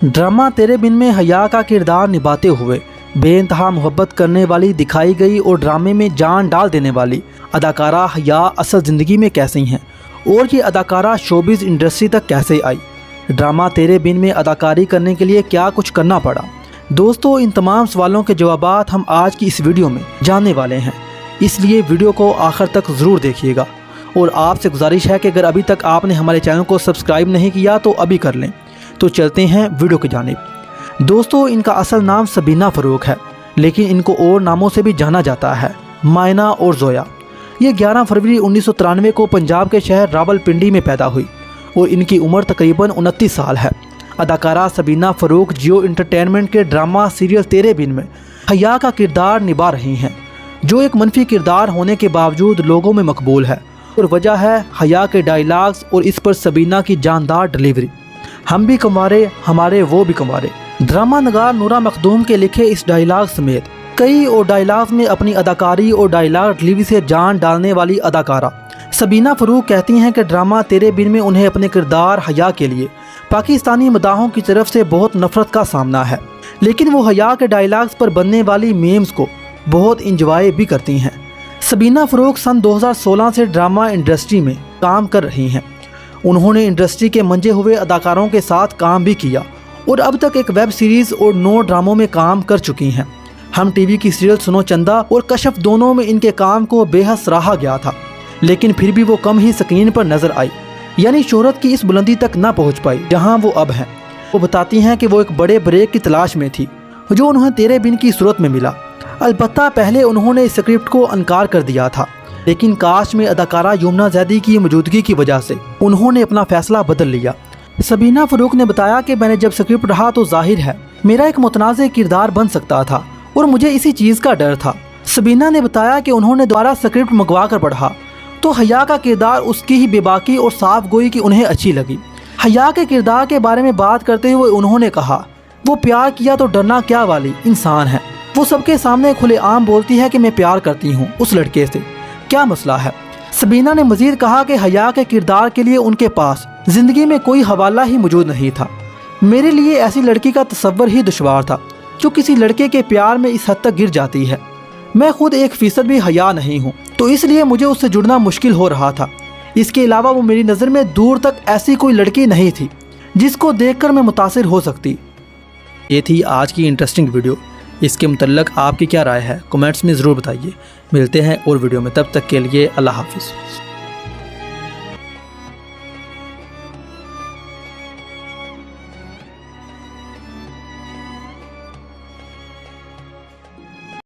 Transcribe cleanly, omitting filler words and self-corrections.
Drama तेरे बिन में हया का किरदार निभाते हुए बेइंतहा मोहब्बत करने वाली दिखाई गई और ड्रामे में जान डाल देने वाली अदाकारा हया असल ज़िंदगी में कैसी हैं और ये अदाकारा शोबिज़ इंडस्ट्री तक कैसे आई। ड्रामा तेरे बिन में अदाकारी करने के लिए क्या कुछ करना पड़ा। दोस्तों, इन तमाम सवालों के जवाबात हम आज की इस वीडियो में जानने वाले हैं, इसलिए वीडियो को आखिर तक ज़रूर देखिएगा। और आपसे गुजारिश है कि अगर अभी तक आपने हमारे चैनल को सब्सक्राइब नहीं किया तो अभी कर लें। तो चलते हैं वीडियो की जानिब। दोस्तों, इनका असल नाम सबीना फ़ारूक है, लेकिन इनको और नामों से भी जाना जाता है, मायना और जोया। ये 11 फरवरी 1993 को पंजाब के शहर रावलपिंडी में पैदा हुई और इनकी उम्र तकरीबन 29 साल है। अदाकारा सबीना फ़ारूक जियो एंटरटेनमेंट के ड्रामा सीरियल तेरे बिन में हया का किरदार निभा रही हैं, जो एक मनफी किरदार होने के बावजूद लोगों में मकबूल है। और वजह है हया के डायलॉग्स और इस पर सबीना की जानदार डिलीवरी। हम भी कंवारे, हमारे वो भी कंवारे। ड्रामा नगार नूरा मखदूम के लिखे इस डायलॉग समेत कई और डायलॉग्स में अपनी अदाकारी और डायलॉग डिलीवरी से जान डालने वाली अदाकारा सबीना फ़ारूक कहती हैं कि ड्रामा तेरे बिन में उन्हें अपने किरदार हया के लिए पाकिस्तानी मदाहों की तरफ से बहुत नफरत का सामना है, लेकिन वो हया के डायलॉग्स पर बनने वाली मीम्स को बहुत इंजॉय भी करती हैं। सबीना फ़ारूक सन 2016 से ड्रामा इंडस्ट्री में काम कर रही हैं। उन्होंने इंडस्ट्री के मंजे हुए अदाकारों के साथ काम भी किया और अब तक एक वेब सीरीज़ और 9 ड्रामों में काम कर चुकी हैं। हम टीवी की सीरियल सुनो चंदा और कशफ दोनों में इनके काम को बेहद सराहा गया था, लेकिन फिर भी वो कम ही स्क्रीन पर नजर आई, यानी शोहरत की इस बुलंदी तक ना पहुंच पाई जहां वो अब हैं। वो बताती हैं कि वो एक बड़े ब्रेक की तलाश में थी, जो उन्हें तेरे बिन की सूरत में मिला। अलबत्ता पहले उन्होंने इस स्क्रिप्ट को इनकार कर दिया था, लेकिन कास्ट में अदाकारा यमुना जैदी की मौजूदगी की वजह से उन्होंने अपना फैसला बदल लिया। सबीना फ़ारूक ने बताया कि मैंने जब स्क्रिप्ट पढ़ा तो जाहिर है मेरा एक मुतनाज़ किरदार बन सकता था और मुझे इसी चीज़ का डर था। सबीना ने बताया कि उन्होंने दोबारा स्क्रिप्ट मंगवा कर पढ़ा तो हया का किरदार उसकी ही बेबाकी और साफ गोई की उन्हें अच्छी लगी। हया के किरदार के बारे में बात करते हुए उन्होंने कहा, वो प्यार किया तो डरना क्या वाली इंसान है। वो सबके सामने खुलेआम बोलती है कि मैं प्यार करती हूँ उस लड़के से, क्या मसला है। सबीना ने मजीद कहा कि हया के किरदार के लिए उनके पास ज़िंदगी में कोई हवाला ही मौजूद नहीं था। मेरे लिए ऐसी लड़की का तसव्वुर ही दुश्वार था जो किसी लड़के के प्यार में इस हद तक गिर जाती है। मैं खुद 1% भी हया नहीं हूँ, तो इसलिए मुझे उससे जुड़ना मुश्किल हो रहा था। इसके अलावा वो मेरी नज़र में दूर तक ऐसी कोई लड़की नहीं थी जिसको देखकर मैं मुतासिर हो सकती। ये थी आज की इंटरेस्टिंग वीडियो। इसके मुतल्लक आपकी क्या राय है कमेंट्स में ज़रूर बताइए। मिलते हैं और वीडियो में, तब तक के लिए अल्लाह हाफिज़।